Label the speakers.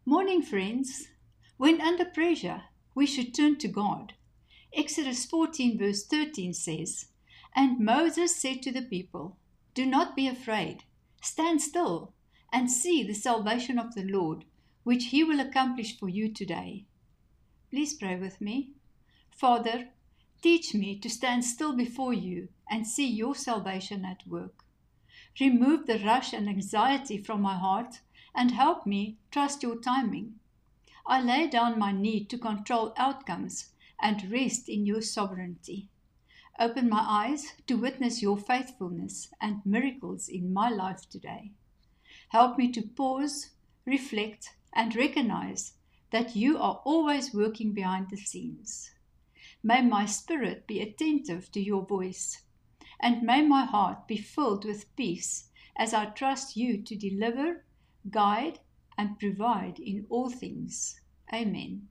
Speaker 1: Morning, friends. When under pressure, we should turn to God. Exodus 14, verse 13 says, "And Moses said to the people, 'Do not be afraid. Stand still and see the salvation of the Lord, which he will accomplish for you today.'" Please pray with me. Father, teach me to stand still before you and see your salvation at work. Remove the rush and anxiety from my heart and help me trust your timing. I lay down my need to control outcomes and rest in your sovereignty. Open my eyes to witness your faithfulness and miracles in my life today. Help me to pause, reflect, and recognize that you are always working behind the scenes. May my spirit be attentive to your voice, and may my heart be filled with peace as I trust you to deliver, guide, and provide in all things. Amen.